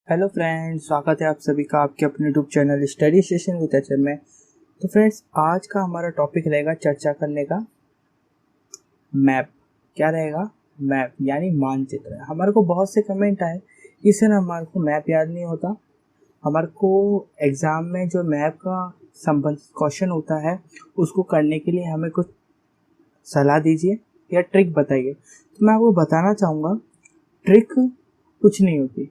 Hello friends, स्वागत है आप सभी का आपके अपने YouTube channel study session with HM में। तो फ्रेंड्स, आज का हमारा टॉपिक रहेगा चर्चा करने का मैप। क्या रहेगा? मैप यानी मानचित्र। हमारे को बहुत से कमेंट आए कि सर हमारे को मैप याद नहीं होता। हमारे को एग्ज़ाम में जो मैप का संबंध क्वेश्चन होता है उसको करने के लिए हमें कुछ सलाह दीजिए या ट्रिक बताइए। तो मैं आपको बताना चाहूँगा, ट्रिक कुछ नहीं होती,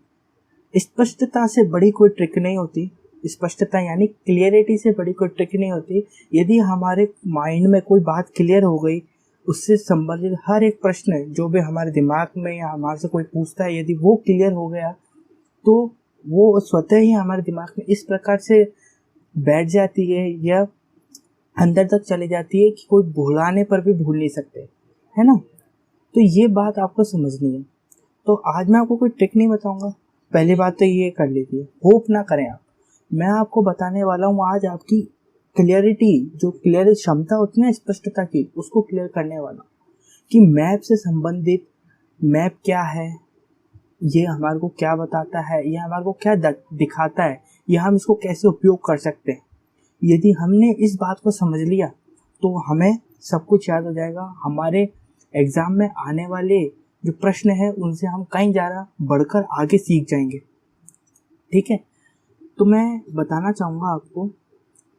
स्पष्टता से बड़ी कोई ट्रिक नहीं होती। स्पष्टता यानी क्लियरिटी से बड़ी कोई ट्रिक नहीं होती। यदि हमारे माइंड में कोई बात क्लियर हो गई, उससे संबंधित हर एक प्रश्न जो भी हमारे दिमाग में या हमारे से कोई पूछता है, यदि वो क्लियर हो गया तो वो स्वतः ही हमारे दिमाग में इस प्रकार से बैठ जाती है या अंदर तक चली जाती है कि कोई भुलाने पर भी भूल नहीं सकते, है ना। तो ये बात आपको समझनी है। तो आज मैं आपको कोई ट्रिक नहीं बताऊंगा। पहली बात तो ये कर लीजिए, होप ना करें आप। मैं आपको बताने वाला हूँ आज आपकी क्लियरिटी, जो क्लियर क्षमता होती है ना स्पष्टता की, उसको क्लियर करने वाला कि मैप से संबंधित मैप क्या है, ये हमारे को क्या बताता है, ये हमारे को क्या दिखाता है, ये हम इसको कैसे उपयोग कर सकते हैं। यदि हमने इस बात को समझ लिया तो हमें सब कुछ याद हो जाएगा। हमारे एग्ज़ाम में आने वाले जो प्रश्न है उनसे हम कहीं ज़्यादा बढ़कर आगे सीख जाएंगे। ठीक है, तो मैं बताना चाहूँगा आपको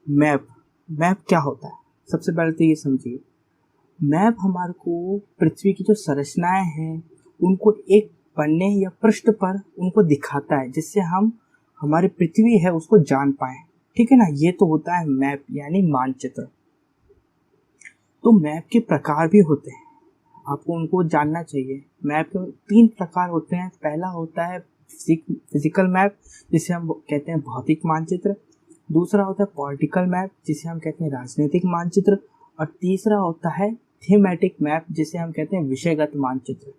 मैप। मैप क्या होता है? सबसे पहले तो ये समझिए, मैप हमारे को पृथ्वी की जो संरचनाएं हैं उनको एक पन्ने या पृष्ठ पर उनको दिखाता है, जिससे हम हमारी पृथ्वी है उसको जान पाएं। ठीक है ना, ये तो होता है मैप यानी मानचित्र। तो मैप के प्रकार भी होते हैं, आपको उनको जानना चाहिए। मैप के 3 प्रकार होते हैं। पहला होता है फिजिकल मैप, जिसे हम कहते हैं भौतिक मानचित्र। दूसरा होता है पॉलिटिकल मैप, जिसे हम कहते हैं राजनीतिक मानचित्र। और तीसरा होता है थीमेटिक मैप, जिसे हम कहते हैं विषयगत मानचित्र।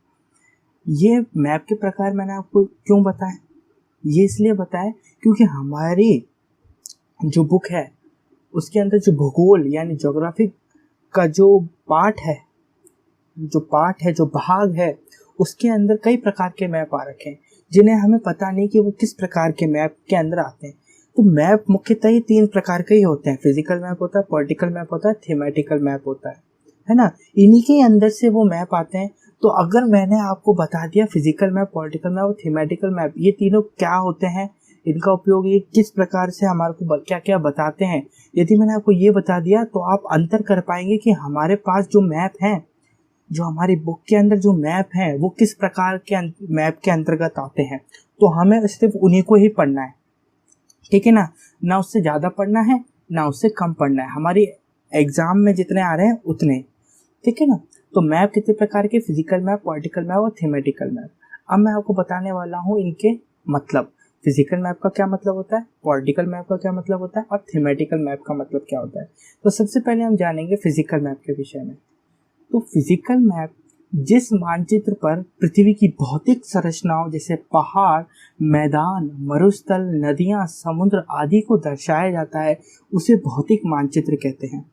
ये मैप के प्रकार मैंने आपको क्यों बताया? ये इसलिए बताया क्योंकि हमारी जो बुक है उसके अंदर जो भूगोल यानी ज्योग्राफी का जो पार्ट है, जो भाग है, उसके अंदर कई प्रकार के मैप आ रखे हैं, जिन्हें हमें पता नहीं कि वो किस प्रकार के मैप के अंदर आते हैं। तो मैप मुख्यतः ही 3 प्रकार के ही होते हैं। फिजिकल मैप होता है, पॉलिटिकल मैप होता है, थीमेटिकल मैप होता है ना। इन्हीं के अंदर से वो मैप आते हैं। तो अगर मैंने आपको बता दिया फिजिकल मैप, पॉलिटिकल मैप और थीमेटिकल मैप ये तीनों क्या होते हैं, इनका उपयोग ये किस प्रकार से हमारे को क्या क्या बताते हैं, यदि मैंने आपको ये बता दिया तो आप अंतर कर पाएंगे कि हमारे पास जो मैप हैं, जो हमारी बुक के अंदर जो मैप हैं, वो किस प्रकार के मैप के अंतर्गत आते हैं। तो हमें सिर्फ उन्हीं को ही पढ़ना है। ठीक है ना उससे ज़्यादा पढ़ना है ना उससे कम पढ़ना है। हमारी एग्जाम में जितने आ रहे हैं उतने। ठीक है ना। तो मैप कितने प्रकार के? फिजिकल मैप, पॉलिटिकल मैप और थीमेटिकल मैप। अब मैं आपको बताने वाला हूँ इनके मतलब। फिजिकल मैप का क्या मतलब होता है, पॉलिटिकल मैप का क्या मतलब होता है और थीमेटिकल मैप का मतलब क्या होता है। तो सबसे पहले हम जानेंगे फिजिकल मैप के विषय में। तो फिजिकल मैप जिस मानचित्र पर पृथ्वी की भौतिक संरचनाओं जैसे पहाड़, मैदान, मरुस्थल, नदियां, समुद्र आदि को दर्शाया जाता है उसे भौतिक मानचित्र कहते हैं।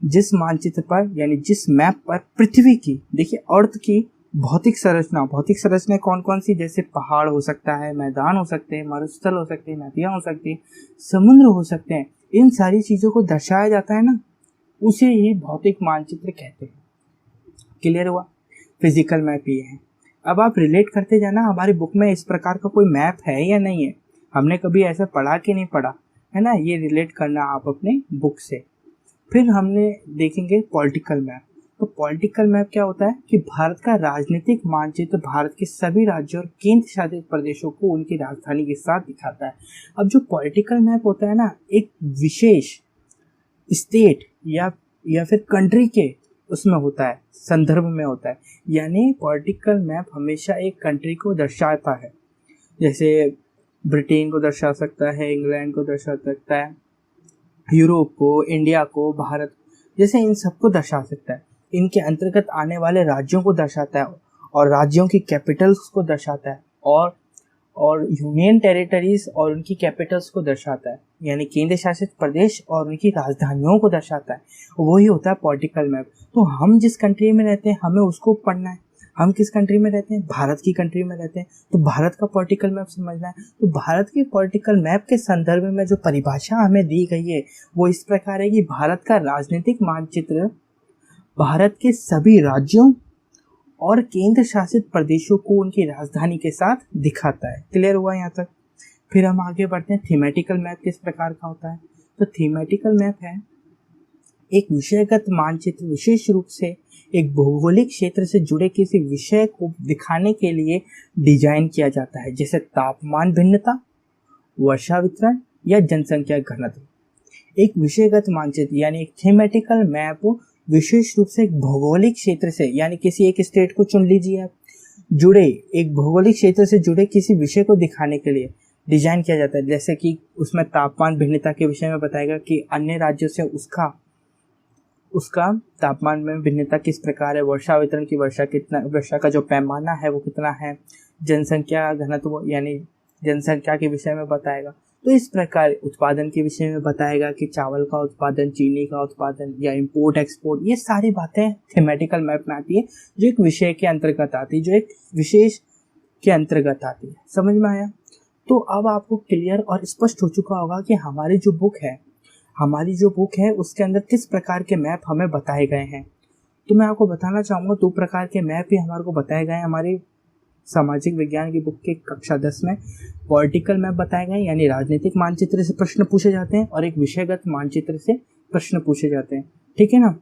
जिस मानचित्र पर यानी जिस मैप पर पृथ्वी की, देखिए अर्थ की भौतिक संरचना कौन कौन सी, जैसे पहाड़ हो सकता है, मैदान हो सकते हैं, मरुस्थल हो सकते हैं, नदियां हो सकती हैं, समुद्र हो सकते हैं, इन सारी चीज़ों को दर्शाया जाता है ना, उसे ही भौतिक मानचित्र कहते हैं। क्लियर हुआ? फिजिकल मैप ये है। अब आप रिलेट करते जाना, हमारी बुक में इस प्रकार का कोई मैप है या नहीं है, हमने कभी ऐसा पढ़ा कि नहीं पढ़ा, है ना। ये रिलेट करना आप अपने बुक से। फिर हमने देखेंगे पॉलिटिकल मैप। तो पॉलिटिकल मैप क्या होता है कि भारत का राजनीतिक मानचित्र भारत के सभी राज्यों और केंद्र शासित प्रदेशों को उनकी राजधानी के साथ दिखाता है। अब जो पॉलिटिकल मैप होता है ना, एक विशेष स्टेट या फिर कंट्री के उसमें होता है, संदर्भ में होता है। यानी पॉलिटिकल मैप हमेशा एक कंट्री को दर्शाता है, जैसे ब्रिटेन को दर्शा सकता है, इंग्लैंड को दर्शा सकता है, यूरोप को, इंडिया को, भारत, जैसे इन सबको दर्शा सकता है। इनके अंतर्गत आने वाले राज्यों को दर्शाता है और राज्यों की कैपिटल्स को दर्शाता है और यूनियन टेरिटरीज और उनकी कैपिटल्स को दर्शाता है, यानी केंद्र शासित प्रदेश और उनकी राजधानियों को दर्शाता है। वही होता है पॉलिटिकल मैप। तो हम जिस कंट्री में रहते हैं हमें उसको पढ़ना है। हम किस कंट्री में रहते हैं? भारत की कंट्री में रहते हैं। तो भारत का पॉलिटिकल मैप समझना है। तो भारत के पॉलिटिकल मैप के संदर्भ में जो परिभाषा हमें दी गई है वो इस प्रकार है कि भारत का राजनीतिक मानचित्र भारत के सभी राज्यों और केंद्र शासित प्रदेशों को उनकी राजधानी के साथ दिखाता है। क्लियर हुआ यहाँ तक? फिर हम आगे बढ़ते हैं। थीमेटिकल मैप किस प्रकार का होता है? तो थीमेटिकल मैप है एक विषयगत मानचित्र, विशेष रूप से एक भौगोलिक क्षेत्र से जुड़े किसी विषय को दिखाने के लिए डिजाइन किया जाता है, जैसे तापमान भिन्नता, वर्षा वितरण या जनसंख्या घनत्व। एक विषयगत मानचित्र यानी एक थीमेटिकल मैप विशेष रूप से एक भौगोलिक क्षेत्र से, यानी किसी एक स्टेट को चुन लीजिए आप, जुड़े एक भौगोलिक क्षेत्र से जुड़े किसी विषय को दिखाने के लिए डिजाइन किया जाता है। जैसे कि उसमें तापमान भिन्नता के विषय में बताएगा कि अन्य राज्यों से उसका तापमान में भिन्नता किस प्रकार है, वर्षा वितरण की वर्षा का जो पैमाना है वो कितना है, जनसंख्या घनत्व यानी जनसंख्या के विषय में बताएगा। तो इस प्रकार उत्पादन के विषय में बताएगा कि चावल का उत्पादन, चीनी का उत्पादन या इंपोर्ट एक्सपोर्ट, ये सारी बातें थीमेटिकल मैप में आती है जो एक विषय के अंतर्गत आती है, जो एक विशेष के अंतर्गत आती है। समझ में आया? तो अब आपको क्लियर और स्पष्ट हो चुका होगा कि हमारी जो बुक है उसके अंदर किस प्रकार के मैप हमें बताए गए हैं। तो मैं आपको बताना चाहूँगा 2 प्रकार के मैप ही हमारे को बताए गए हैं हमारी सामाजिक विज्ञान की बुक के कक्षा 10 में। पॉलिटिकल मैप बताए गए यानी राजनीतिक मानचित्र से प्रश्न पूछे जाते हैं, और एक विषयगत मानचित्र से प्रश्न पूछे जाते हैं। ठीक है ना?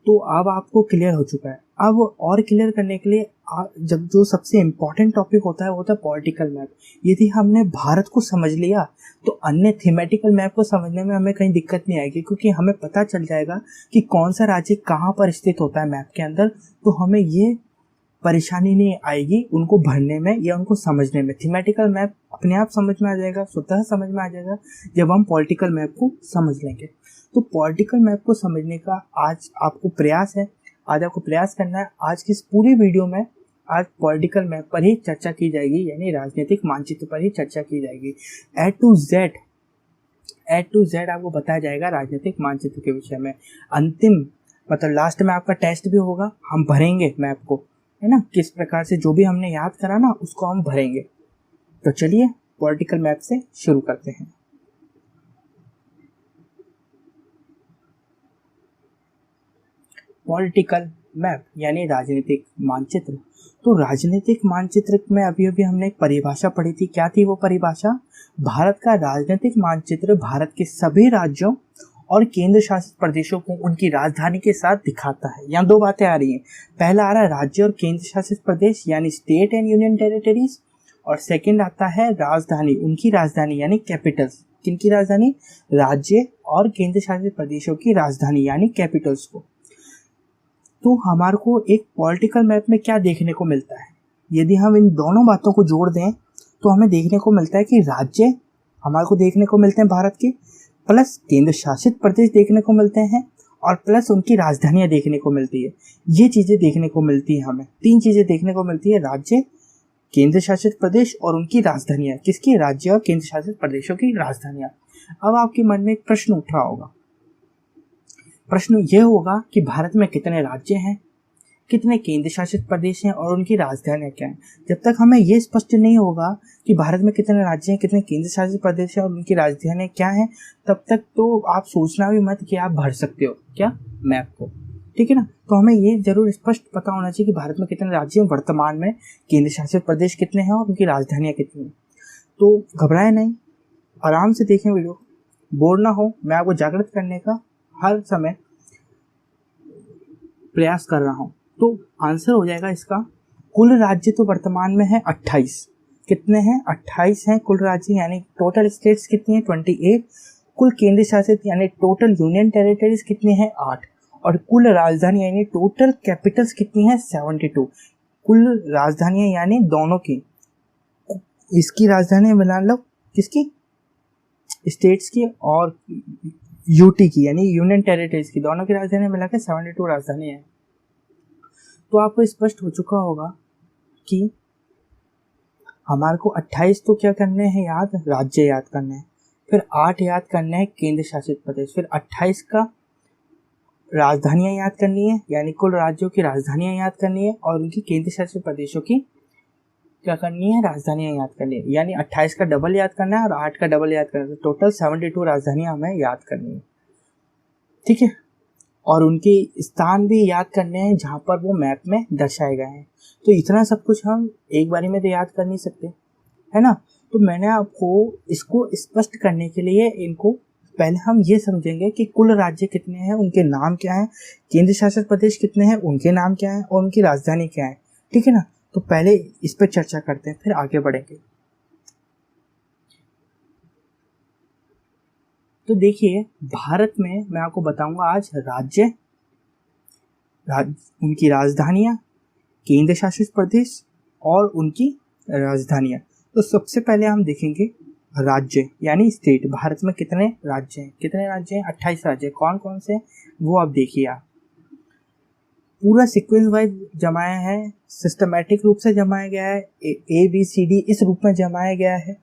तो अब आपको क्लियर हो चुका है। अब और क्लियर करने के लिए जब जो सबसे इम्पोर्टेंट टॉपिक होता है वो होता है पॉलिटिकल मैप। यदि हमने भारत को समझ लिया तो अन्य थीमेटिकल मैप को समझने में हमें कहीं दिक्कत नहीं आएगी, क्योंकि हमें पता चल जाएगा कि कौन सा राज्य कहाँ पर स्थित होता है मैप के अंदर। तो हमें ये परेशानी नहीं आएगी उनको भरने में या उनको समझने में। थीमेटिकल मैप अपने आप समझ में आ जाएगा, स्वतः समझ में आ जाएगा जब हम पॉलिटिकल मैप को समझ लेंगे। तो पॉलिटिकल मैप को समझने का आज आपको प्रयास करना है। आज की इस पूरी वीडियो में आज पॉलिटिकल मैप पर ही चर्चा की जाएगी, यानी राजनीतिक मानचित्र पर ही चर्चा की जाएगी। ए टू जेड आपको बताया जाएगा राजनीतिक मानचित्र के विषय में। अंतिम मतलब लास्ट में आपका टेस्ट भी होगा, हम भरेंगे मैप को, है ना, किस प्रकार से जो भी हमने याद करा ना उसको हम भरेंगे। तो चलिए पॉलिटिकल मैप से शुरू करते हैं। पॉलिटिकल मैप यानी राजनीतिक मानचित्र। तो राजनीतिक मानचित्र में अभी हमने एक परिभाषा पढ़ी थी। क्या थी वो परिभाषा? भारत का राजनीतिक मानचित्र भारत के सभी राज्यों और केंद्र शासित प्रदेशों को उनकी राजधानी के साथ दिखाता है। यहाँ 2 बातें आ रही हैं। पहला आ रहा है राज्य और केंद्र शासित प्रदेश यानी स्टेट एंड यूनियन टेरिटरीज, और सेकंड आता है राजधानी, उनकी राजधानी यानी कैपिटल्स। किनकी राजधानी? राज्य और केंद्र शासित प्रदेशों की राजधानी यानी कैपिटल्स को। तो हमारे को एक पॉलिटिकल मैप में क्या देखने को मिलता है? यदि हम इन दोनों बातों को जोड़ दें तो हमें देखने को मिलता है कि राज्य हमारे को देखने को मिलते हैं भारत के, प्लस केंद्र शासित प्रदेश देखने को मिलते हैं, और प्लस उनकी राजधानियां देखने को मिलती है। ये चीज़ें देखने को मिलती है हमें। 3 चीज़ें देखने को मिलती है, राज्य, केंद्र शासित प्रदेश और उनकी राजधानियां। किसकी? राज्य और केंद्र शासित प्रदेशों की राजधानियां। अब आपके मन में एक प्रश्न उठ रहा होगा। प्रश्न ये होगा कि भारत में कितने राज्य हैं, कितने केंद्र शासित प्रदेश हैं और उनकी राजधानियां क्या हैं। जब तक हमें ये स्पष्ट नहीं होगा कि भारत में कितने राज्य हैं, कितने केंद्र शासित प्रदेश हैं और उनकी राजधानियां क्या हैं, तब तक तो आप सोचना भी मत कि आप भर सकते हो क्या मैप को। ठीक है ना? तो हमें ये जरूर स्पष्ट पता होना चाहिए कि भारत में कितने राज्य हैं, वर्तमान में केंद्र शासित प्रदेश कितने हैं और उनकी राजधानियां कितनी हैं। तो घबराए नहीं, आराम से देखें वीडियो, बोर ना हो। मैं आपको जागृत करने का हर समय प्रयास कर रहा हूँ। तो आंसर हो जाएगा इसका, कुल राज्य तो वर्तमान में है 28। कितने हैं? 28 हैं कुल राज्य, यानी टोटल स्टेट्स कितनी है? 28। कुल केंद्र शासित यानी टोटल यूनियन टेरिटरीज कितनी है? 8। और कुल राजधानी यानी टोटल कैपिटल्स कितनी है? 72। कुल राजधानियां यानी दोनों की, इसकी राजधानी बना लो, किसकी? स्टेट्स की और यूटी की यानी यूनियन टेरिटरीज की, दोनों की राजधानी मिलाकर 72 राजधानी है। तो आपको स्पष्ट हो चुका होगा कि हमारे को 28 तो क्या करने हैं याद? राज्य याद करने हैं, फिर 8 याद करने हैं केंद्र शासित प्रदेश, फिर 28 का राजधानियां याद करनी है, यानी कुल राज्यों की राजधानियां याद करनी है, और उनकी केंद्र शासित प्रदेशों की क्या करनी है, राजधानियां याद करनी है। यानी 28 का डबल याद करना है और 8 का डबल याद करना है, तो टोटल 72 राजधानियां हमें याद करनी है। ठीक है, और उनके स्थान भी याद करने हैं जहाँ पर वो मैप में दर्शाए गए हैं। तो इतना सब कुछ हम एक बारी में तो याद कर नहीं सकते, है ना। तो मैंने आपको इसको स्पष्ट करने के लिए इनको पहले हम ये समझेंगे कि कुल राज्य कितने हैं, उनके नाम क्या हैं, केंद्र शासित प्रदेश कितने हैं, उनके नाम क्या हैं, और उनकी राजधानी क्या है। ठीक है ना, तो पहले इस पर चर्चा करते हैं, फिर आगे बढ़ेंगे। तो देखिए, भारत में मैं आपको बताऊंगा आज राज्य, उनकी राजधानियां, केंद्र शासित प्रदेश और उनकी राजधानियां। तो सबसे पहले हम देखेंगे राज्य यानी स्टेट। भारत में कितने राज्य हैं, कितने राज्य हैं, 28 राज्य। कौन कौन से, वो आप देखिए। आप पूरा सीक्वेंस वाइज जमाया है, सिस्टमैटिक रूप से जमाया गया है, ABCD इस रूप में जमाया गया है।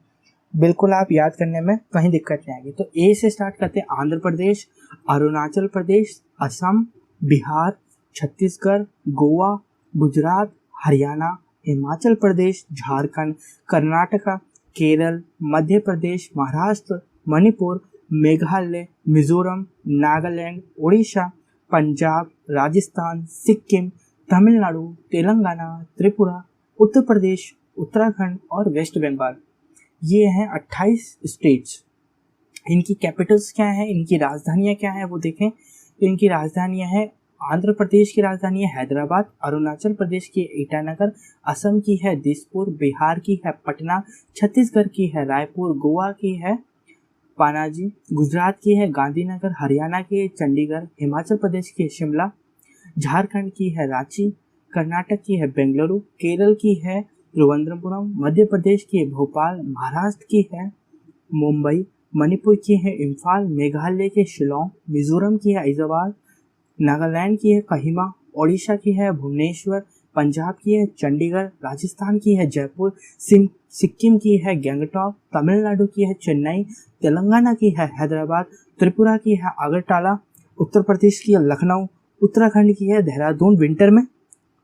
बिल्कुल आप याद करने में कहीं दिक्कत नहीं आएगी। तो ए से स्टार्ट करते हैं, आंध्र प्रदेश, अरुणाचल प्रदेश, असम, बिहार, छत्तीसगढ़, गोवा, गुजरात, हरियाणा, हिमाचल प्रदेश, झारखंड, कर्नाटका, केरल, मध्य प्रदेश, महाराष्ट्र, मणिपुर, मेघालय, मिजोरम, नागालैंड, उड़ीसा, पंजाब, राजस्थान, सिक्किम, तमिलनाडु, तेलंगाना, त्रिपुरा, उत्तर प्रदेश, उत्तराखंड और वेस्ट बंगाल। ये हैं 28 स्टेट्स। इनकी कैपिटल्स क्या हैं, इनकी राजधानियां क्या हैं, वो देखें। तो इनकी राजधानियां हैं, आंध्र प्रदेश की राजधानी है हैदराबाद, अरुणाचल प्रदेश की ईटानगर, असम की है दिसपुर, बिहार की है पटना, छत्तीसगढ़ की है रायपुर, गोवा की है पनाजी, गुजरात की है गांधीनगर, हरियाणा की है चंडीगढ़, हिमाचल प्रदेश की है शिमला, झारखंड की है रांची, कर्नाटक की है बेंगलुरु, केरल की है त्रिवेंद्रपुरम, मध्य प्रदेश की है भोपाल, महाराष्ट्र की है मुंबई, मणिपुर की है इम्फाल, मेघालय के शिलोंग, मिजोरम की है फैजाबाद, नागालैंड की है कोहिमा, ओडिशा की है भुवनेश्वर, पंजाब की है चंडीगढ़, राजस्थान की है जयपुर, सिक्किम की है गंगटोक, तमिलनाडु की है चेन्नई, तेलंगाना की है हैदराबाद, त्रिपुरा की है अगरतला, उत्तर प्रदेश की है लखनऊ, उत्तराखंड की है देहरादून। विंटर में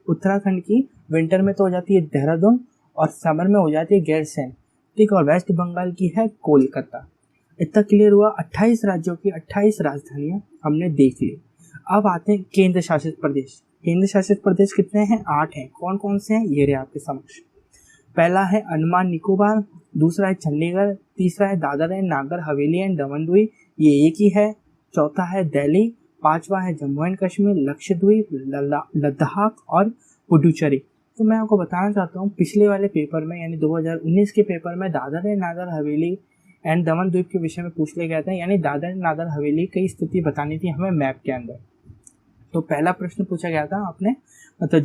उत्तराखंड की विंटर में तो हो जाती है देहरादून और समर में हो जाती है गैरसैंण। ठीक, और वेस्ट बंगाल की है कोलकाता। इतना क्लियर हुआ। 28 राज्यों की 28 राजधानियां हमने देख ली। अब आते हैं केंद्र शासित प्रदेश। केंद्र शासित प्रदेश कितने हैं, 8 हैं। कौन कौन से हैं, ये रहे आपके समक्ष। पहला है अंडमान निकोबार, दूसरा है चंडीगढ़, तीसरा है दादर एंड नागर हवेली एंड दमन द्वीप, ये एक ही है। चौथा है दिल्ली, पांचवा है जम्मू एंड कश्मीर, लक्षद्वीप, लद्दाख और पुडुचेरी। तो मैं आपको बताना चाहता हूँ, पिछले वाले पेपर में यानी 2019 के पेपर में दादर एंड नागर हवेली एंड दमन द्वीप के विषय में पूछ लिया गया था, यानी दादर एंड नागर हवेली की स्थिति बतानी थी हमें मैप के अंदर। तो पहला प्रश्न पूछा गया था आपने, मतलब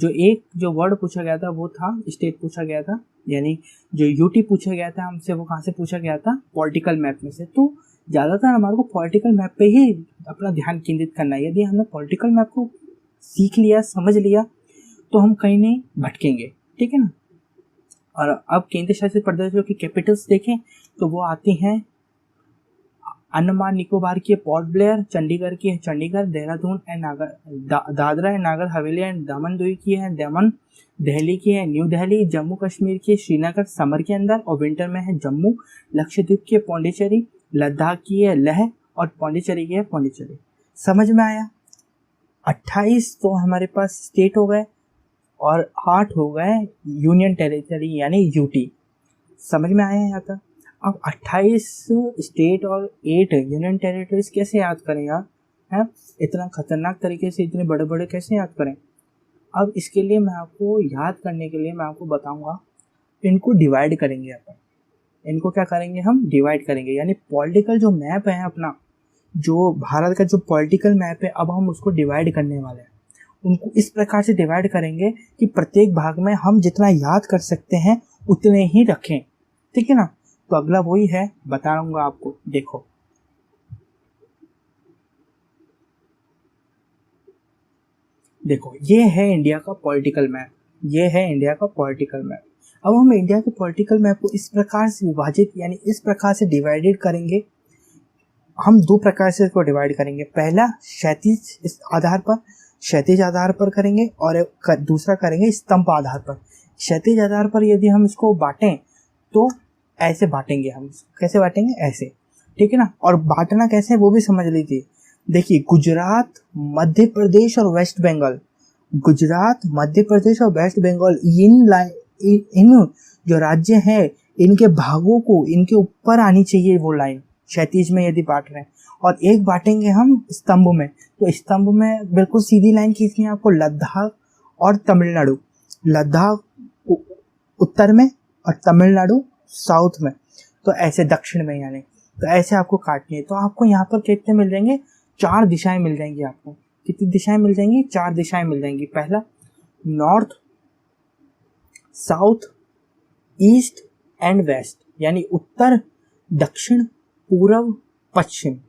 जो वर्ड पूछा गया था वो था स्टेट पूछा गया था, यानी जो यूटी पूछा गया था हमसे वो कहाँ से पूछा गया था, पॉलिटिकल मैप में से। तो ज़्यादातर हमारे को पॉलिटिकल मैप पे ही अपना ध्यान केंद्रित करना है। यदि हमने पॉलिटिकल मैप को सीख लिया, समझ लिया, तो हम कहीं नहीं भटकेंगे। ठीक है ना। और अब केंद्र शासित प्रदेशों की कैपिटल्स देखें तो वो आती हैं, अंडमान निकोबार की है पोर्ट ब्लेयर, चंडीगढ़ की है Chandigarh, Dehradun and Dadra and Nagar Haveli and दमन द्वीप की है दमन, दिल्ली की है न्यू दिल्ली, जम्मू कश्मीर की श्रीनगर समर के अंदर और विंटर में है जम्मू, लक्षद्वीप की है पौंडीचेरी, लद्दाख की है लेह और पौंडीचेरी की है पौंडीचेरी। समझ में आया। 28 तो हमारे पास स्टेट हो गए और 8 हो गए यूनियन टेरिटरी यानी यूटी। समझ में आया यहाँ तक। अब 28 स्टेट और 8 यूनियन टेरिटरीज कैसे याद करें यार, हैं? इतना खतरनाक तरीके से इतने बड़े बड़े कैसे याद करें। अब इसके लिए मैं आपको याद करने के लिए मैं आपको बताऊंगा, इनको डिवाइड करेंगे अपन। इनको क्या करेंगे, हम डिवाइड करेंगे, यानी पॉलिटिकल जो मैप है अपना, जो भारत का जो पॉलिटिकल मैप है, अब हम उसको डिवाइड करने वाले हैं। उनको इस प्रकार से डिवाइड करेंगे कि प्रत्येक भाग में हम जितना याद कर सकते हैं उतने ही रखें। ठीक है ना। तो अगला वही है, बताऊंगा आपको। देखो देखो ये है इंडिया का पॉलिटिकल मैप, ये है इंडिया का पॉलिटिकल मैप। अब हम इंडिया के पॉलिटिकल मैप को इस प्रकार से विभाजित यानी इस प्रकार से डिवाइडेड करेंगे। हम दो प्रकार से इसको डिवाइड करेंगे। पहला क्षैतिज आधार पर करेंगे और दूसरा करेंगे स्तंभ आधार पर। क्षैतिज आधार पर यदि हम इसको बांटें तो ऐसे बांटेंगे हम। कैसे बांटेंगे? ऐसे, ठीक है ना। और बांटना कैसे है वो भी समझ लीजिए। देखिए, गुजरात, मध्य प्रदेश और वेस्ट बंगाल, गुजरात, मध्य प्रदेश और वेस्ट बंगाल, इन जो राज्य हैं इनके भागों को इनके ऊपर आनी चाहिए वो लाइन, क्षैतिज में यदि बांट रहे हैं। और एक बांटेंगे हम स्तंभ में, तो स्तंभ में बिल्कुल सीधी लाइन खींचनी है आपको, लद्दाख और तमिलनाडु, लद्दाख उत्तर में और तमिलनाडु साउथ में, तो ऐसे दक्षिण में, यानी तो ऐसे आपको काटनी है। तो आपको यहाँ पर कितने मिल जाएंगे? 4 दिशाएं मिल जाएंगी आपको। कितनी दिशाएं मिल जाएंगी? 4 दिशाएं मिल जाएंगी। पहला north, south, east and west, यानी उत्तर, दक्षिण, पूर्व, पश्चिम,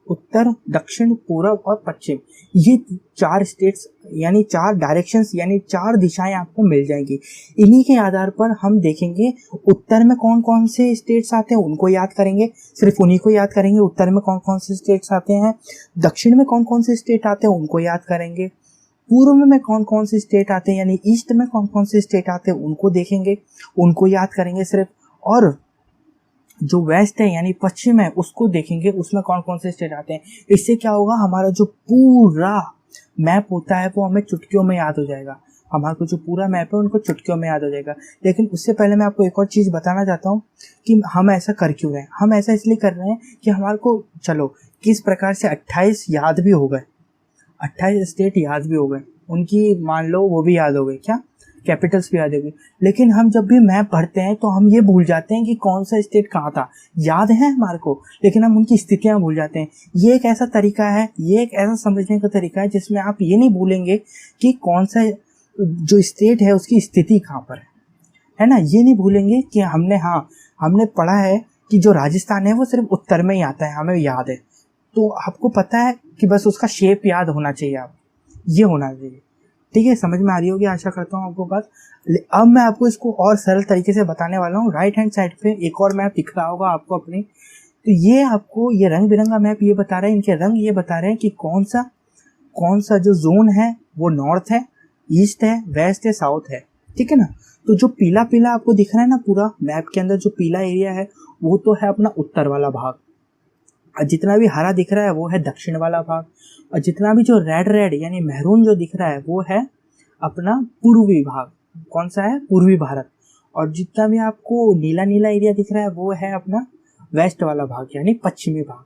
उत्तर, दक्षिण, पूर्व और पश्चिम। ये 4 स्टेट्स यानी 4 डायरेक्शंस यानी 4 दिशाएं आपको मिल जाएंगी। इन्हीं के आधार पर हम देखेंगे उत्तर में कौन कौन से स्टेट्स आते हैं उनको याद करेंगे, सिर्फ उन्हीं को याद करेंगे। उत्तर में कौन कौन से स्टेट्स आते हैं, दक्षिण में कौन कौन से स्टेट आते हैं उनको याद करेंगे, पूर्व में कौन कौन से स्टेट आते हैं यानी ईस्ट में कौन कौन से स्टेट आते हैं उनको देखेंगे, उनको याद करेंगे सिर्फ। और जो वेस्ट है यानी पश्चिम है उसको देखेंगे, उसमें कौन कौन से स्टेट आते हैं। इससे क्या होगा, हमारा जो पूरा मैप होता है वो हमें चुटकियों में याद हो जाएगा। हमारे को जो पूरा मैप है उनको चुटकियों में याद हो जाएगा। लेकिन उससे पहले मैं आपको एक और चीज़ बताना चाहता हूँ कि हम ऐसा कर क्यों रहे हैं। हम ऐसा इसलिए कर रहे हैं कि हमारे को चलो किस प्रकार से 28 याद भी हो गए, 28 स्टेट याद भी हो गए, उनकी मान लो वो भी याद हो गए, क्या कैपिटल्स भी याद हो गई। लेकिन हम जब भी मैप पढ़ते हैं तो हम ये भूल जाते हैं कि कौन सा स्टेट कहाँ था। याद है हमारे को, लेकिन हम उनकी स्थितियाँ भूल जाते हैं। ये एक ऐसा तरीका है, ये एक ऐसा समझने का तरीका है जिसमें आप ये नहीं भूलेंगे कि कौन सा जो स्टेट है उसकी स्थिति कहाँ पर है ना। ये नहीं भूलेंगे कि हमने पढ़ा है कि जो राजस्थान है वो सिर्फ उत्तर में ही आता है, हमें याद है। तो आपको पता है कि बस उसका शेप याद होना चाहिए, आप ये होना चाहिए। ठीक है, समझ में आ रही होगी आशा करता हूँ आपको बात। अब मैं आपको इसको और सरल तरीके से बताने वाला हूँ। राइट हैंड साइड पे एक और मैप दिख रहा होगा आपको अपनी, तो ये आपको ये रंग बिरंगा मैप ये बता रहे हैं, इनके रंग ये बता रहे हैं कि कौन सा जो जोन है वो नॉर्थ है, ईस्ट है, वेस्ट है, साउथ है। ठीक है ना। तो जो पीला पीला आपको दिख रहा है ना पूरा मैप के अंदर, जो पीला एरिया है वो तो है अपना उत्तर वाला भाग, और जितना भी हरा दिख रहा है वो है दक्षिण वाला भाग, और जितना भी जो रेड यानी मैरून जो दिख रहा है वो है अपना पूर्वी भाग। कौन सा है? पूर्वी भारत। और जितना भी आपको नीला नीला एरिया दिख रहा है वो है अपना वेस्ट वाला भाग यानी पश्चिमी भाग।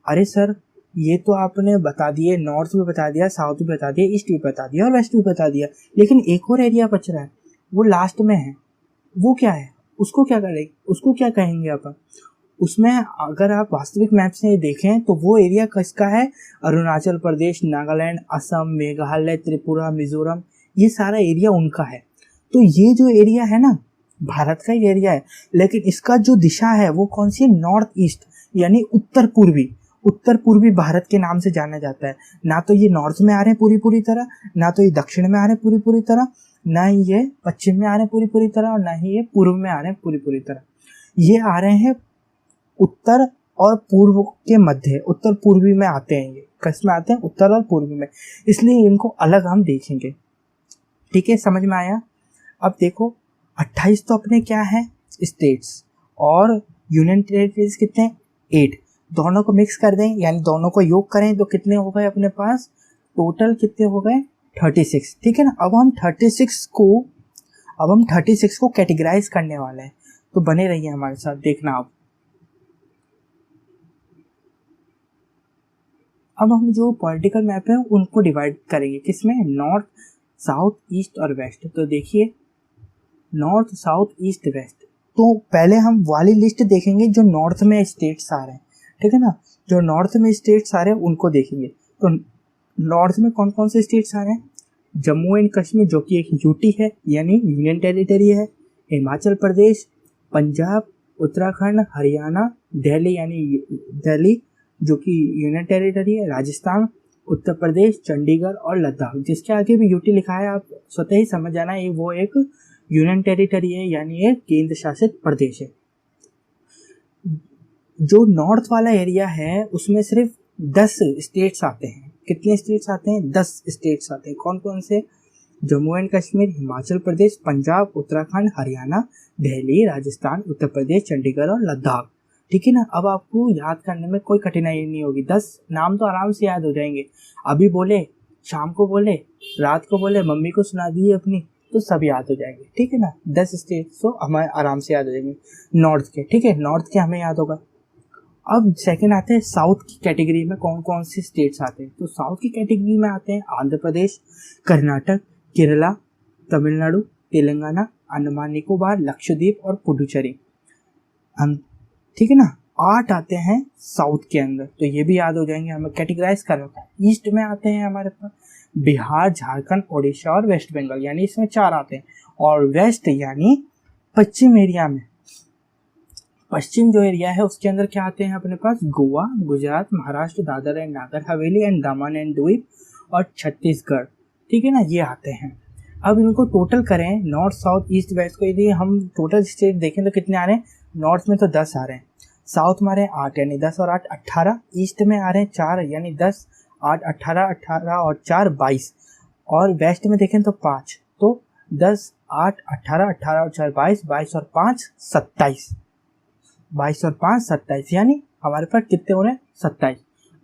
अरे सर, ये तो आपने बता दिए, नॉर्थ भी बता दिया, साउथ भी बता दिया, ईस्ट भी बता दिया और वेस्ट भी बता दिया, लेकिन एक और एरिया बच रहा है, वो लास्ट में है। वो क्या है? उसको क्या करेंगे, उसको क्या कहेंगे अपन? उसमें अगर आप वास्तविक मैप से देखें तो वो एरिया किसका है? अरुणाचल प्रदेश, नागालैंड, असम, मेघालय, त्रिपुरा, मिजोरम, ये सारा एरिया उनका है। तो ये जो एरिया है ना भारत का ही एरिया है, लेकिन इसका जो दिशा है वो कौन सी है? नॉर्थ ईस्ट यानी उत्तर पूर्वी भारत के नाम से जाना जाता है। ना तो ये नॉर्थ में आ रहे हैं पूरी तरह, ना तो ये दक्षिण में आ रहे हैं पूरी तरह, ना ही ये पश्चिम में आ रहे हैं पूरी तरह, और ना ही ये पूर्व में आ रहे हैं पूरी तरह। ये आ रहे हैं उत्तर और पूर्व के मध्य, उत्तर पूर्वी में आते हैं। ये किस में आते हैं? उत्तर और पूर्वी में, इसलिए इनको अलग हम देखेंगे। ठीक है, समझ में आया? अब देखो 28 तो अपने क्या है? स्टेट्स, और यूनियन टेरिटरीज कितने हैं? 8। दोनों को मिक्स कर दें यानी दोनों को योग करें तो कितने हो गए अपने पास? टोटल कितने हो गए? 36। ठीक है ना। अब हम 36 को कैटेगराइज करने वाले हैं, तो बने रहिए हमारे साथ, देखना आप। अब हम जो पॉलिटिकल मैप है उनको डिवाइड करेंगे किसमें? नॉर्थ, साउथ, ईस्ट और वेस्ट। तो देखिए नॉर्थ, साउथ, ईस्ट, वेस्ट। तो पहले हम वाली लिस्ट देखेंगे जो नॉर्थ में स्टेट्स आ रहे हैं। ठीक है ना। जो नॉर्थ में स्टेट्स आ रहे हैं उनको देखेंगे। तो नॉर्थ में कौन कौन से स्टेट्स आ रहे हैं? जम्मू एंड कश्मीर जो कि एक यूटी है यानी यूनियन टेरिटरी है, हिमाचल प्रदेश, पंजाब, उत्तराखंड, हरियाणा, दिल्ली जो कि यूनियन टेरिटरी है, राजस्थान, उत्तर प्रदेश, चंडीगढ़ और लद्दाख। जिसके आगे भी यूटी लिखा है आप स्वतः ही समझ जाना है वो एक यूनियन टेरिटरी है यानी एक केंद्र शासित प्रदेश है। जो नॉर्थ वाला एरिया है उसमें सिर्फ 10 स्टेट्स आते हैं। कितने स्टेट्स आते हैं? 10 स्टेट्स आते हैं। कौन कौन से? जम्मू एंड कश्मीर, हिमाचल प्रदेश, पंजाब, उत्तराखंड, हरियाणा, दिल्ली, राजस्थान, उत्तर प्रदेश, चंडीगढ़ और लद्दाख। ठीक है ना। अब आपको याद करने में कोई कठिनाई नहीं होगी, 10 नाम तो आराम से याद हो जाएंगे। अभी बोले, शाम को बोले, रात को बोले, मम्मी को सुना दिए अपनी, तो सब याद हो जाएंगे। ठीक है ना। 10 स्टेट तो हमें आराम से याद हो जाएंगे नॉर्थ के। ठीक है, नॉर्थ के हमें याद होगा। अब सेकंड आते हैं साउथ की कैटेगरी में कौन कौन से स्टेट्स आते हैं। तो साउथ की कैटेगरी में आते हैं आंध्र प्रदेश, कर्नाटक, केरला, तमिलनाडु, तेलंगाना, अंडमान निकोबार, लक्षद्वीप और पुडुचेरी। हम ठीक है ना। 8 आते हैं साउथ के अंदर, तो ये भी याद हो जाएंगे, हमें कैटेगराइज कर रखा है। ईस्ट में आते हैं हमारे पास बिहार, झारखंड, उड़ीसा और वेस्ट बंगाल, यानी इसमें 4 आते हैं। और वेस्ट यानी पश्चिम एरिया में, पश्चिम जो एरिया है उसके अंदर क्या आते हैं अपने पास? Goa, Gujarat, Maharashtra, Dadar and Nagar Haveli and Daman and द्वीप और छत्तीसगढ़। ठीक है ना, ये आते हैं। अब इनको टोटल करें, नॉर्थ, साउथ, ईस्ट, वेस्ट को यदि हम टोटल स्टेट देखें तो कितने आ रहे हैं? नॉर्थ में तो 10 आ रहे हैं, साउथ में आ रहे हैं 8, यानी 10 और 8 18, ईस्ट में आ रहे हैं 4, यानी 10, 8, 18, 18 और 4 22, और वेस्ट में देखें तो 5, तो 10, 8, 18, 18 और 4 22, 22 और 5 27, 22 और 5 27, यानी हमारे पास कितने हो रहे हैं? 27।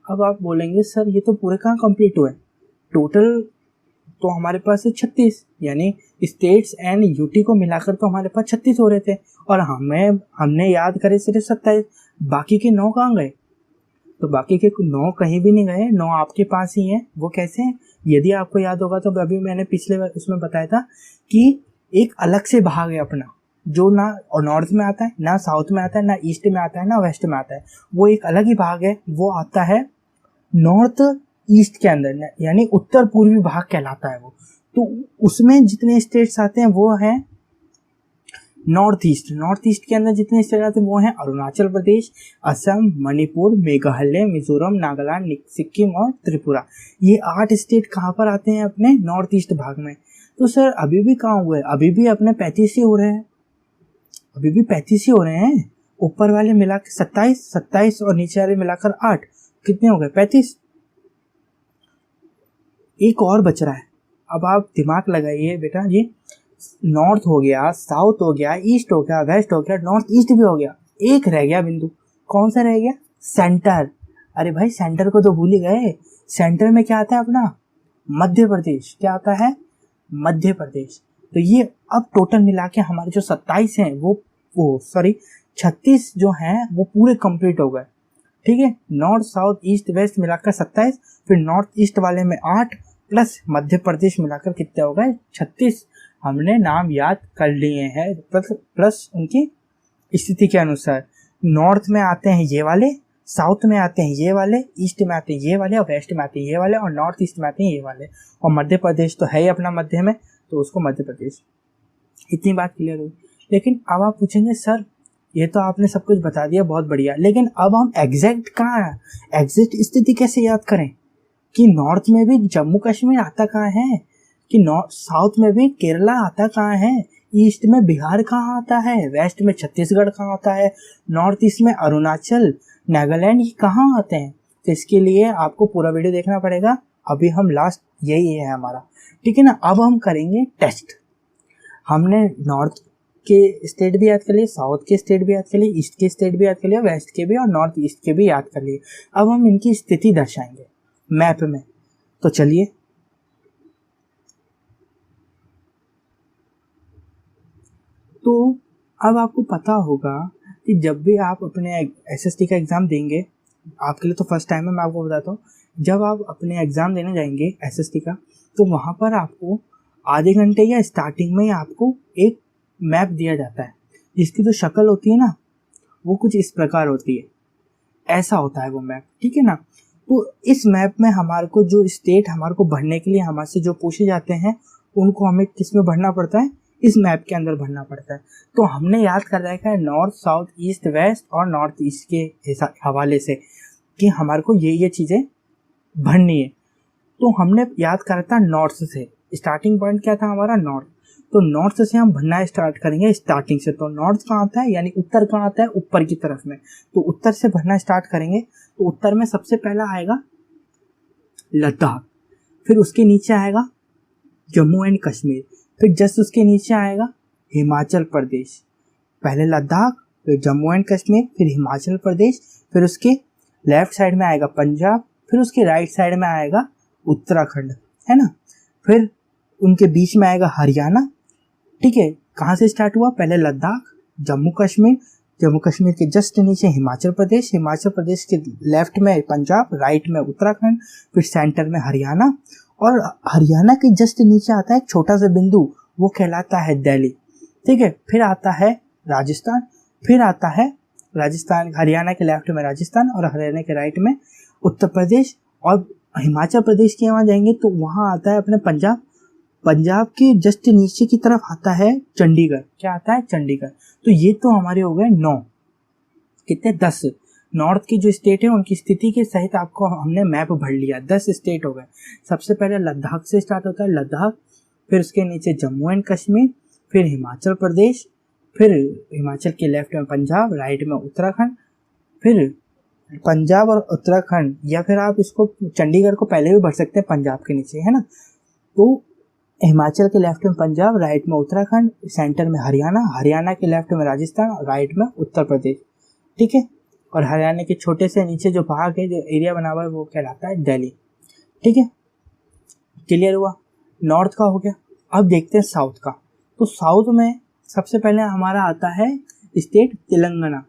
अब आप बोलेंगे सर ये तो पूरे कहाँ कंप्लीट हुए? टोटल तो हमारे पास है 36, यानी स्टेट्स एंड यूटी को मिलाकर तो हमारे पास 36 हो रहे थे, और हमने याद करे सिर्फ 27। बाकी के 9 कहाँ गए? तो बाकी के 9 कहीं भी नहीं गए, 9 आपके पास ही हैं। वो कैसे हैं? यदि आपको याद होगा तो अभी मैंने पिछले उसमें बताया था कि एक अलग से भाग है अपना, जो ना नॉर्थ में आता है, ना साउथ में आता है, ना ईस्ट में आता है, ना वेस्ट में आता है। वो एक अलग ही भाग है, वो आता है नॉर्थ ईस्ट के अंदर, यानी उत्तर पूर्वी भाग कहलाता है वो। तो उसमें जितने स्टेट्स आते हैं वो हैं नॉर्थ ईस्ट। नॉर्थ ईस्ट के अंदर जितने स्टेट आते हैं वो हैं अरुणाचल प्रदेश, असम, मणिपुर, मेघालय, मिजोरम, नागालैंड, सिक्किम और त्रिपुरा। ये 8 स्टेट कहाँ पर आते हैं? अपने नॉर्थ ईस्ट भाग में। तो सर अभी भी कहाँ हुए? अभी भी अपने 35 ही हो रहे हैं, अभी भी 35 ही हो रहे हैं। ऊपर वाले मिला के 27, 27 और नीचे वाले मिलाकर 8, कितने हो गए? 35। एक और बच रहा है, अब आप दिमाग लगाइए बेटा जी। नॉर्थ हो गया, साउथ हो गया, ईस्ट हो गया, वेस्ट हो गया, नॉर्थ ईस्ट भी हो गया, एक रह गया बिंदु। कौन सा रह गया? सेंटर। अरे भाई सेंटर को तो भूल ही गए। सेंटर में क्या आता है अपना? मध्य प्रदेश। क्या आता है? मध्य प्रदेश। तो ये अब टोटल मिला के हमारे जो 27 हैं वो 36 जो हैं वो पूरे कंप्लीट हो गए। ठीक है, नॉर्थ, साउथ, ईस्ट, वेस्ट मिलाकर 27, फिर नॉर्थ ईस्ट वाले में 8 प्लस मध्य प्रदेश मिलाकर कितने हो गए? 36। हमने नाम याद कर लिए हैं प्लस उनकी स्थिति के अनुसार। नॉर्थ में आते हैं ये वाले, साउथ में आते हैं ये वाले, ईस्ट में आते हैं ये वाले, और वेस्ट में आते हैं ये वाले, और नॉर्थ ईस्ट में आते हैं ये वाले, और मध्य प्रदेश तो है ही अपना मध्य में, तो उसको मध्य प्रदेश। इतनी बात क्लियर हुई। लेकिन अब आप पूछेंगे सर ये तो आपने सब कुछ बता दिया, बहुत बढ़िया, लेकिन अब हम एग्जैक्ट कहाँ है, एग्जैक्ट स्थिति कैसे याद करें कि नॉर्थ में भी जम्मू कश्मीर आता कहाँ है, कि नॉर्थ साउथ में भी केरला आता कहाँ है, ईस्ट में बिहार कहाँ आता है, वेस्ट में छत्तीसगढ़ कहाँ आता है, नॉर्थ ईस्ट में अरुणाचल, नागालैंड, ये कहाँ आते हैं। तो इसके लिए आपको पूरा वीडियो देखना पड़ेगा। अभी हम लास्ट यही है हमारा, ठीक है ना। अब हम करेंगे टेस्ट। हमने नॉर्थ के स्टेट भी याद कर लिए, साउथ के स्टेट भी याद कर लिए, ईस्ट के स्टेट भी याद कर लिया, वेस्ट के भी और नॉर्थ ईस्ट के भी याद कर लिए। अब हम इनकी स्थिति दर्शाएंगे मैप में। तो चलिए, तो अब आपको पता होगा कि जब भी आप अपने एसएसटी का एग्ज़ाम देंगे, आपके लिए तो फर्स्ट टाइम है, मैं आपको बताता हूँ, जब आप अपने एग्ज़ाम देने जाएंगे एसएसटी का, तो वहाँ पर आपको आधे घंटे या स्टार्टिंग में ही आपको एक मैप दिया जाता है, जिसकी जो शक्ल होती है ना वो कुछ इस प्रकार होती है, ऐसा होता है वो मैप, ठीक है ना। तो इस मैप में हमारे को जो स्टेट हमारे को भरने के लिए हमारे से जो पूछे जाते हैं उनको हमें किस में भरना पड़ता है, इस मैप के अंदर भरना पड़ता है। तो हमने याद कर रखा है नॉर्थ, साउथ, ईस्ट, वेस्ट और नॉर्थ ईस्ट के हवाले से कि हमारे को ये चीज़ें भरनी है। तो हमने याद करा था नॉर्थ से, स्टार्टिंग पॉइंट क्या था हमारा? नॉर्थ। तो नॉर्थ से हम भरना स्टार्ट करेंगे स्टार्टिंग से। तो नॉर्थ कहाँ आता है, यानी उत्तर कहाँ आता है, ऊपर की तरफ में। तो उत्तर से भरना स्टार्ट करेंगे। तो उत्तर में सबसे पहला आएगा लद्दाख, फिर उसके नीचे आएगा जम्मू एंड कश्मीर, फिर जस्ट उसके नीचे आएगा हिमाचल प्रदेश। पहले लद्दाख, फिर जम्मू एंड कश्मीर, फिर हिमाचल प्रदेश, फिर उसके लेफ्ट साइड में आएगा पंजाब, फिर उसके राइट साइड में आएगा उत्तराखंड, है ना। फिर उनके बीच में आएगा हरियाणा। ठीक है, कहाँ से स्टार्ट हुआ, पहले लद्दाख, जम्मू कश्मीर, जम्मू कश्मीर के जस्ट नीचे हिमाचल प्रदेश, हिमाचल प्रदेश के लेफ्ट में पंजाब, राइट में उत्तराखंड, फिर सेंटर में हरियाणा, और हरियाणा के जस्ट नीचे आता है एक छोटा सा बिंदु, वो कहलाता है दिल्ली। ठीक है, फिर आता है राजस्थान, फिर आता है राजस्थान, हरियाणा के लेफ्ट में राजस्थान और हरियाणा के राइट में उत्तर प्रदेश, और हिमाचल प्रदेश के वहाँ जाएंगे तो वहाँ आता है अपने पंजाब। पंजाब के जस्ट नीचे की तरफ आता है चंडीगढ़। क्या आता है, चंडीगढ़। तो ये तो हमारे हो गए 9, कितने, 10 नॉर्थ की जो स्टेट है उनकी स्थिति के सहित आपको हमने मैप भर लिया। 10 स्टेट हो गए। सबसे पहले लद्दाख से स्टार्ट होता है, लद्दाख, फिर उसके नीचे जम्मू एंड कश्मीर, फिर हिमाचल प्रदेश, फिर हिमाचल के लेफ्ट में पंजाब, राइट में उत्तराखंड, फिर पंजाब और उत्तराखंड, या फिर आप इसको चंडीगढ़ को पहले भी भर सकते हैं पंजाब के नीचे, है ना। तो हिमाचल के लेफ्ट में पंजाब, राइट में उत्तराखंड, सेंटर में हरियाणा, हरियाणा के लेफ्ट में राजस्थान, राइट में उत्तर प्रदेश। ठीक है, और हरियाणा के छोटे से नीचे जो भाग है, जो एरिया बना हुआ है, वो कहलाता है दिल्ली। ठीक है, क्लियर हुआ, नॉर्थ का हो गया। अब देखते हैं साउथ का। तो साउथ में सबसे पहले हमारा आता है स्टेट तेलंगाना।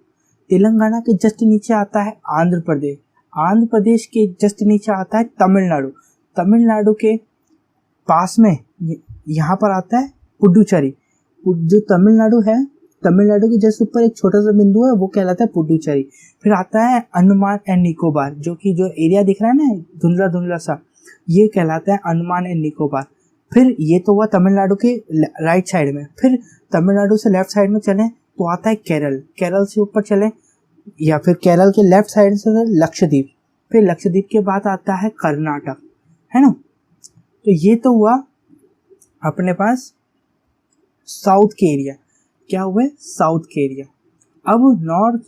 तेलंगाना के जस्ट नीचे आता है आंध्र प्रदेश, आंध्र प्रदेश के जस्ट नीचे आता है तमिलनाडु, तमिलनाडु के पास में यहाँ पर आता है पुडुचेरी। जो तमिलनाडु है, तमिलनाडु के जस्ट ऊपर एक छोटा सा बिंदु है, वो कहलाता है पुडुचेरी। फिर आता है अंडमान एंड निकोबार, जो कि जो एरिया दिख रहा है ना धुंधला धुंधला सा, ये कहलाता है अंडमान एंड निकोबार। फिर ये तो हुआ तमिलनाडु के राइट साइड में। फिर तमिलनाडु से लेफ्ट साइड में चलें तो आता है केरल, केरल से ऊपर चलें या फिर केरल के लेफ्ट साइड से लक्षद्वीप, फिर लक्षद्वीप के बाद आता है कर्नाटक, है ना। तो ये तो हुआ अपने पास साउथ के एरिया। क्या हुए, साउथ के एरिया। अब नॉर्थ,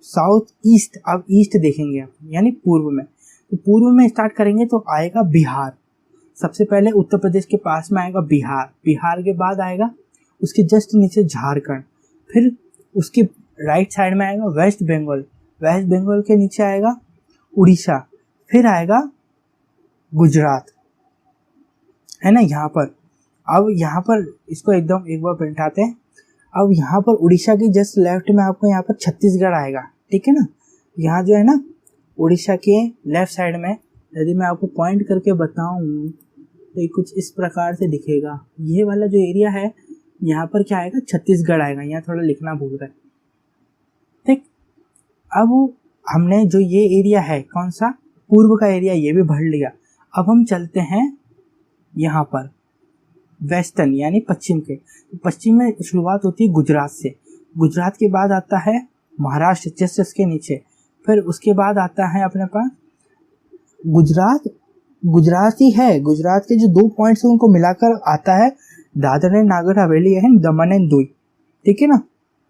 साउथ, ईस्ट, अब ईस्ट देखेंगे आप, यानी पूर्व में। तो पूर्व में स्टार्ट करेंगे तो आएगा बिहार। सबसे पहले उत्तर प्रदेश के पास में आएगा बिहार, बिहार के बाद आएगा उसके जस्ट नीचे झारखंड, फिर उसके राइट साइड में आएगा वेस्ट बंगाल, वेस्ट बंगाल के नीचे आएगा उड़ीसा, फिर आएगा गुजरात, है ना यहाँ पर। अब यहाँ पर इसको एकदम एक बार पलटाते हैं। अब यहाँ पर उड़ीसा की जस्ट लेफ्ट में आपको यहाँ पर छत्तीसगढ़ आएगा, ठीक है ना। यहाँ जो है ना उड़ीसा के लेफ्ट साइड में, यदि मैं आपको पॉइंट करके बताऊँ तो ये कुछ इस प्रकार से दिखेगा। ये वाला जो एरिया है यहाँ पर क्या आएगा, छत्तीसगढ़ आएगा। यहाँ थोड़ा लिखना भूल गए, ठीक। अब हमने जो ये एरिया है कौन सा, पूर्व का एरिया, ये भी भर लिया। अब हम चलते हैं यहाँ पर वेस्टर्न यानी पश्चिम के। पश्चिम में शुरुआत होती है गुजरात से, गुजरात के बाद आता है महाराष्ट्र जस्ट इसके नीचे, फिर उसके बाद आता है अपने पास गुजरात, गुजरात ही है। गुजरात के जो 2 पॉइंट्स हैं उनको मिलाकर आता है दादर एंड नागर हवेली है, दमन एंड दीव, ठीक है ना।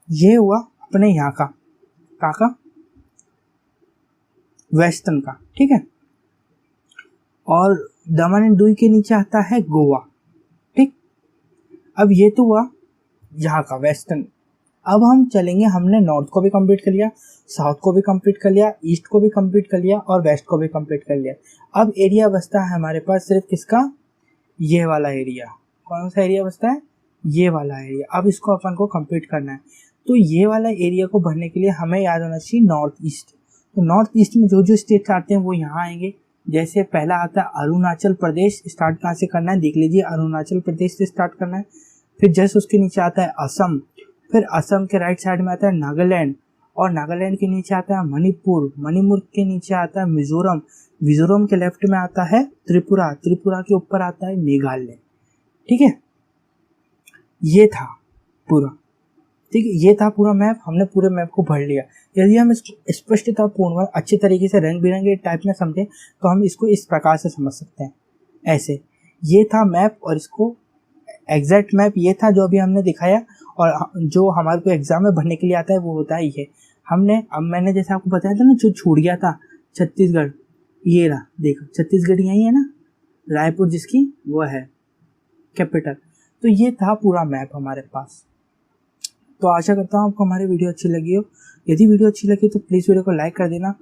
ये हुआ अपने यहाँ का वेस्टर्न का, ठीक है। और दमन एंड दीव के नीचे आता है गोवा, ठीक। अब ये तो हुआ यहाँ का वेस्टर्न। अब हम चलेंगे, हमने नॉर्थ को भी कंप्लीट कर लिया, साउथ को भी कंप्लीट कर लिया, ईस्ट को भी कंप्लीट कर लिया और वेस्ट को भी कंप्लीट कर लिया। अब एरिया बचता है हमारे पास सिर्फ किसका, ये वाला एरिया। कौन सा एरिया बचता है, ये वाला एरिया। अब इसको अपन को कंप्लीट करना है। तो ये वाला एरिया को भरने के लिए हमें याद होना चाहिए नॉर्थ ईस्ट। तो नॉर्थ ईस्ट में जो जो स्टेट आते हैं वो यहाँ आएंगे। जैसे पहला आता है अरुणाचल प्रदेश। स्टार्ट कहाँ से करना है देख लीजिए, अरुणाचल प्रदेश से स्टार्ट करना है। फिर जैसे उसके नीचे आता है असम, फिर असम के राइट साइड में आता है नागालैंड, और नागालैंड के नीचे आता है मणिपुर, मणिपुर के नीचे आता है मिजोरम, मिजोरम के लेफ्ट में आता है त्रिपुरा, त्रिपुरा के ऊपर आता है मेघालय, ठीक है। ये था पूरा, ठीक है, ये था पूरा मैप। हमने पूरे मैप को भर लिया। यदि हम इसको स्पष्टतापूर्ण और अच्छे तरीके से रंग बिरंगे टाइप में समझें तो हम इसको इस प्रकार से समझ सकते हैं, ऐसे। ये था मैप और इसको एग्जैक्ट मैप ये था जो अभी हमने दिखाया, और जो हमारे को एग्जाम में भरने के लिए आता है वो होता है ये। अब मैंने जैसे आपको बताया था ना, जो छूट गया था छत्तीसगढ़, ये रहा देखो, छत्तीसगढ़ यही है ना, रायपुर जिसकी वो है कैपिटल। तो ये था पूरा मैप हमारे पास। तो आशा करता हूँ आपको हमारी वीडियो अच्छी लगी हो। यदि वीडियो अच्छी लगी तो प्लीज़ वीडियो को लाइक कर देना।